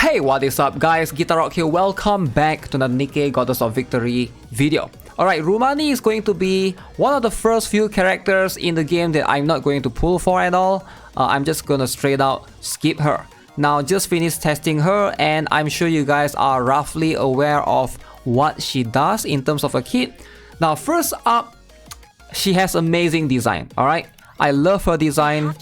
Hey, what is up guys, GuitarRock here, welcome back to the Nikke Goddess of Victory video. Alright, Rumani is going to be one of the first few characters in the game that I'm not going to pull for at all. I'm just gonna straight out skip her. Now, just finished testing her and I'm sure you guys are roughly aware of what she does in terms of a kit. Now, first up, she has amazing design, alright? I love her design,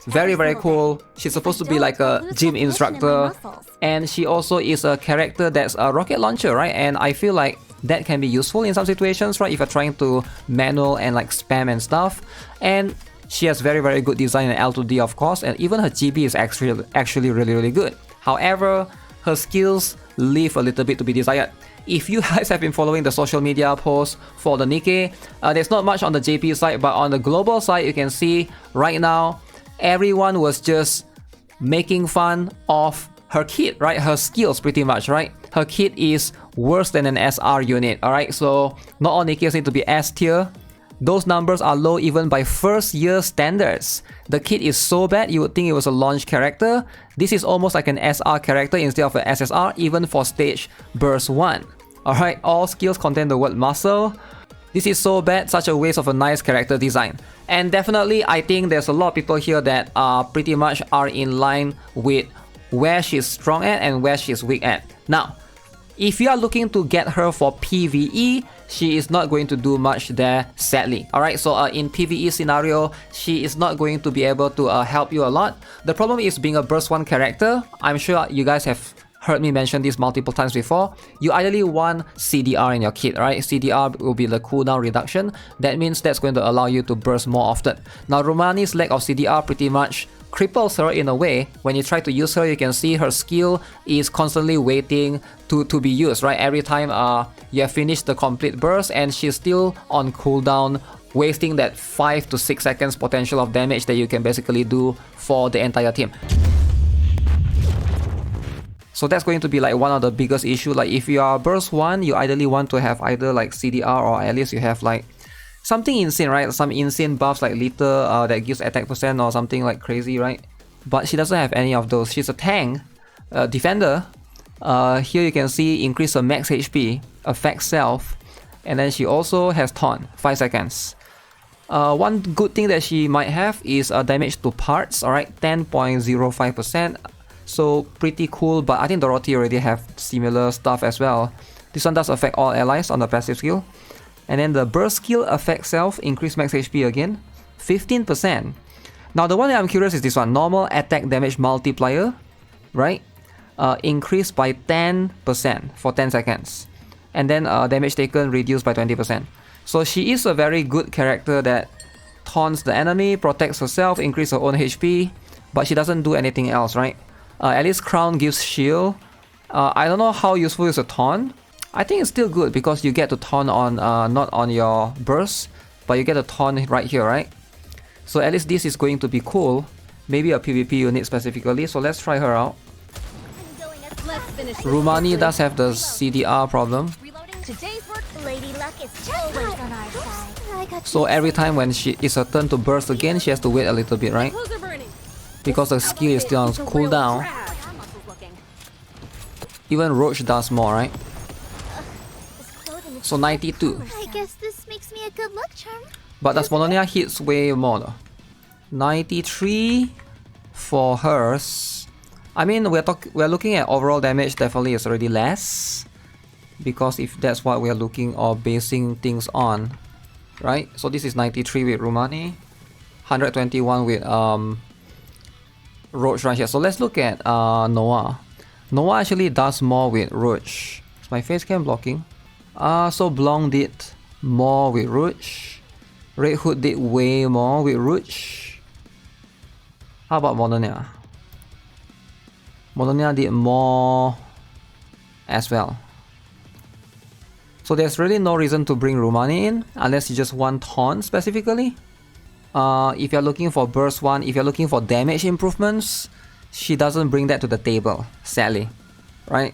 very cool. She's supposed to be like a gym instructor, and she also is a character that's a rocket launcher, right? And I feel like that can be useful in some situations, right? If you're trying to manual and like spam and stuff. And she has very good design in L2D, of course, and even her GB is actually really good. However, her skills leave a little bit to be desired. If you guys have been following the social media posts for the Nikke, there's not much on the JP side, but on the global side, you can see right now, everyone was just making fun of her kit, right? Her skills pretty much, right? Her kit is worse than an SR unit, alright? So not all Nikkes need to be S tier. Those numbers are low even by first year standards. The kit is so bad you would think it was a launch character. This is almost like an SR character instead of an SSR, even for stage burst 1. Alright, all skills contain the word muscle. This is so bad, such a waste of a nice character design. And definitely I think there's a lot of people here that are pretty much are in line with where she's strong at and where she's weak at. Now, if you are looking to get her for PvE, she is not going to do much there, sadly. Alright, so in PvE scenario, she is not going to be able to help you a lot. The problem is being a burst 1 character. I'm sure you guys have heard me mention this multiple times before. You ideally want CDR in your kit, right? CDR will be the cooldown reduction. That means that's going to allow you to burst more often. Now, Rumani's lack of CDR pretty much cripples her in a way. When you try to use her, you can see her skill is constantly waiting to be used, right? Every time you have finished the complete burst and she's still on cooldown, wasting that 5 to 6 seconds potential of damage that you can basically do for the entire team. So that's going to be like one of the biggest issues. Like if you are burst 1, you ideally want to have either like CDR or at least you have like something insane, right? Some insane buffs like Liter that gives attack percent or something like crazy, right? But she doesn't have any of those. She's a tank, defender. Here you can see increase her max HP, affect self, and then she also has taunt, 5 seconds. One good thing that she might have is damage to parts, alright, 10.05%. So pretty cool, but I think Dorothy already have similar stuff as well. This one does affect all allies on the passive skill. And then the burst skill affects self, increase max HP again, 15%. Now the one that I'm curious is this one, normal attack damage multiplier, right? Increased by 10% for 10 seconds. And then damage taken reduced by 20%. So she is a very good character that taunts the enemy, protects herself, increases her own HP, but she doesn't do anything else, right? At least Crown gives shield. I don't know how useful is a taunt. I think it's still good because you get to taunt on not on your burst, but you get a taunt right here, right? So at least this is going to be cool. Maybe a PvP unit specifically, so let's try her out. Rumani does have the CDR problem. So every time when it's her turn to burst again, she has to wait a little bit, right? Because the skill is still on cooldown. Even Roach does more, right? So 92. I guess this makes me a good luck charm. But the Smolonia hits way more though. 93 for hers. I mean, we're looking at overall damage, definitely is already less. Because if that's what we're looking or basing things on, right? So this is 93 with Rumani, 121 with Roach right here. So let's look at Noah. Noah actually does more with Roach. Is my face cam blocking? So Blanc did more with Roach. Red Hood did way more with Roach. How about Modernia? Modernia did more as well. So there's really no reason to bring Rumani in unless you just want taunt specifically. If you're looking for burst 1, if you're looking for damage improvements, she doesn't bring that to the table, sadly, right?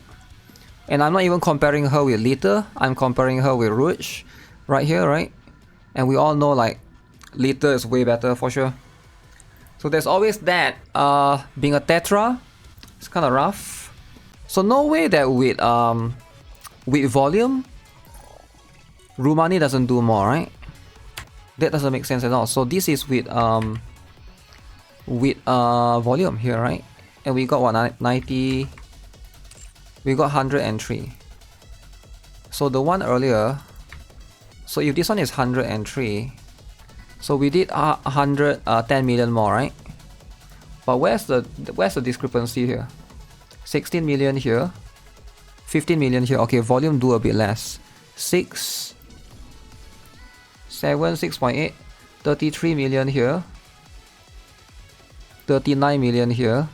And I'm not even comparing her with Liter, I'm comparing her with Rouge right here, right? And we all know like Liter is way better for sure. So there's always that. Being a Tetra, it's kind of rough. So no way that with volume, Rumani doesn't do more, right? That doesn't make sense at all. So this is with volume here, right? And we got what, 90, we got 103. So the one earlier, so if this one is 103, so we did 110 million more, right? But where's the discrepancy here? 16 million here, 15 million here. Okay, volume do a bit less. 6, 7, 6.8, 33 million here, 39 million here,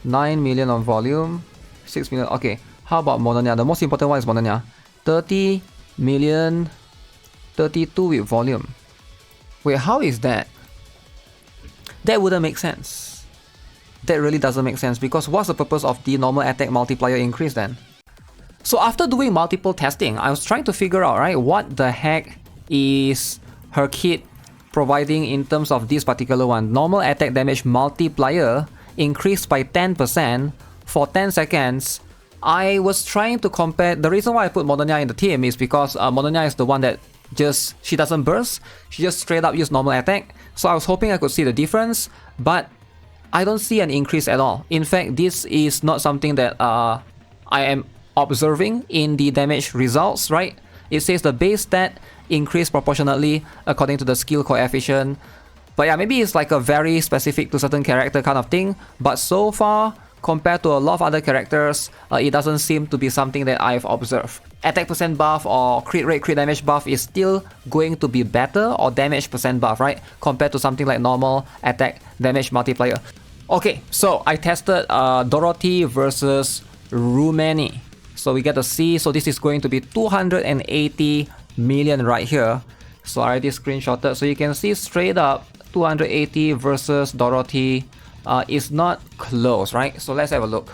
9 million on volume, 6 million. Okay, how about Mononia? The most important one is Mononia. 30 million, 32 with volume. Wait, how is that? That wouldn't make sense. That really doesn't make sense, because what's the purpose of the normal attack multiplier increase then? So after doing multiple testing, I was trying to figure out, right, what the heck is her kit providing in terms of this particular one. Normal attack damage multiplier increased by 10% for 10 seconds. I was trying to compare. The reason why I put Mononia in the team is because Mononia is the one that she doesn't burst. She just straight up use normal attack. So I was hoping I could see the difference, but I don't see an increase at all. In fact, this is not something that I am observing in the damage results, right? It says the base stat increased proportionately according to the skill coefficient. But yeah, maybe it's like a very specific to certain character kind of thing. But so far, compared to a lot of other characters, it doesn't seem to be something that I've observed. Attack percent buff or crit rate, crit damage buff is still going to be better, or damage percent buff, right? Compared to something like normal attack damage multiplier. Okay, so I tested Dorothy versus Rumani. So we get to see, so this is going to be 280 million right here. So I already screenshotted. So you can see straight up 280 versus Dorothy is not close, right? So let's have a look.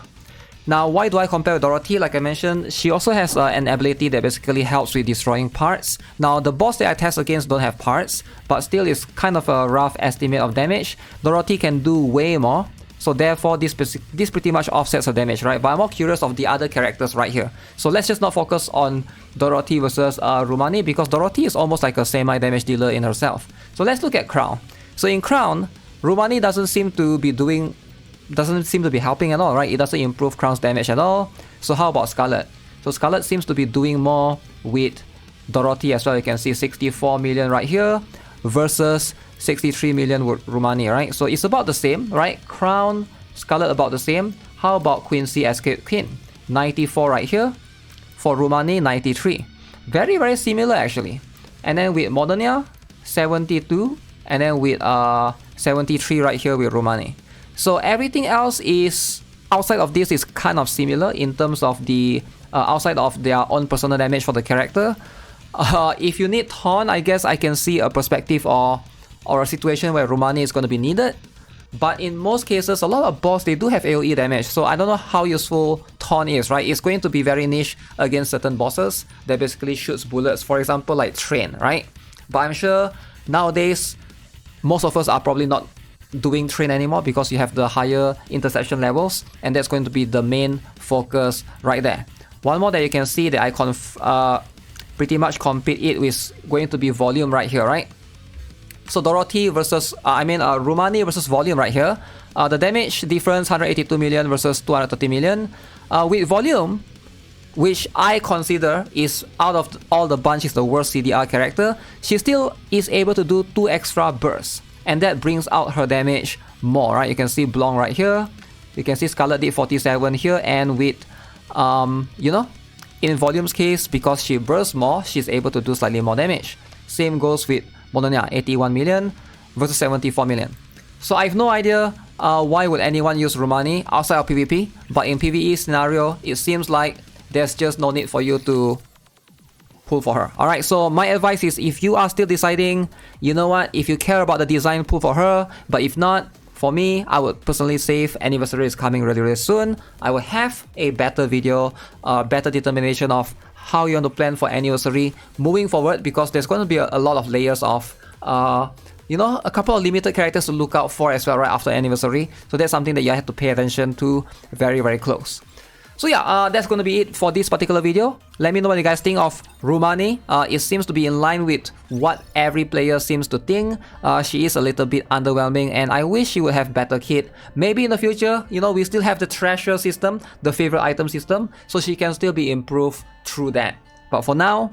Now, why do I compare with Dorothy? Like I mentioned, she also has an ability that basically helps with destroying parts. Now, the boss that I test against don't have parts, but still it's kind of a rough estimate of damage. Dorothy can do way more, so therefore this pretty much offsets her damage, right? But I'm more curious of the other characters right here. So let's just not focus on Dorothy versus Rumani, because Dorothy is almost like a semi-damage dealer in herself. So let's look at Crown. So in Crown, Rumani doesn't seem to be helping at all, right? It doesn't improve Crown's damage at all. So how about Scarlet? So Scarlet seems to be doing more with Dorothy as well. You can see 64 million right here versus 63 million with Rumani, right? So it's about the same, right? Crown, Scarlet about the same. How about Quincy Escape Queen? 94 right here. For Rumani, 93. Very, very similar actually. And then with Modernia, 72. And then with 73 right here with Rumani. So everything else is outside of this is kind of similar in terms of the outside of their own personal damage for the character. If you need Taunt, I guess I can see a perspective or a situation where Rumani is going to be needed. But in most cases, a lot of boss, they do have AoE damage. So I don't know how useful Taunt is, right? It's going to be very niche against certain bosses that basically shoots bullets. For example, like Train, right? But I'm sure nowadays, most of us are probably not doing Train anymore because you have the higher interception levels, and that's going to be the main focus right there. One more that you can see that I pretty much compete it with going to be volume right here, right? So Dorothy versus, Rumani versus volume right here. The damage difference 182 million versus 230 million. With volume, which I consider is out of all the bunch is the worst CDR character, she still is able to do 2 extra bursts. And that brings out her damage more, right? You can see Blanc right here. You can see Scarlet did 47 here. And with, in Volume's case, because she bursts more, she's able to do slightly more damage. Same goes with Mononia, 81 million versus 74 million. So I have no idea why would anyone use Rumani outside of PvP. But in PvE scenario, it seems like there's just no need for you to pull for her. Alright, so my advice is if you are still deciding, you know what, if you care about the design, pull for her. But if not, for me, I would personally save. Anniversary is coming really, really soon. I will have a better video, better determination of how you want to plan for Anniversary moving forward, because there's going to be a lot of layers of, a couple of limited characters to look out for as well right after Anniversary. So that's something that you have to pay attention to very, very close. So yeah, that's gonna be it for this particular video. Let me know what you guys think of Rumani. It seems to be in line with what every player seems to think. She is a little bit underwhelming, and I wish she would have better kit. Maybe in the future, you know, we still have the treasure system, the favorite item system, so she can still be improved through that. But for now,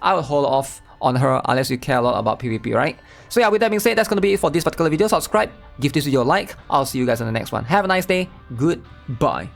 I will hold off on her unless you care a lot about PvP, right? So yeah, with that being said, that's gonna be it for this particular video. Subscribe, give this video a like. I'll see you guys in the next one. Have a nice day. Goodbye.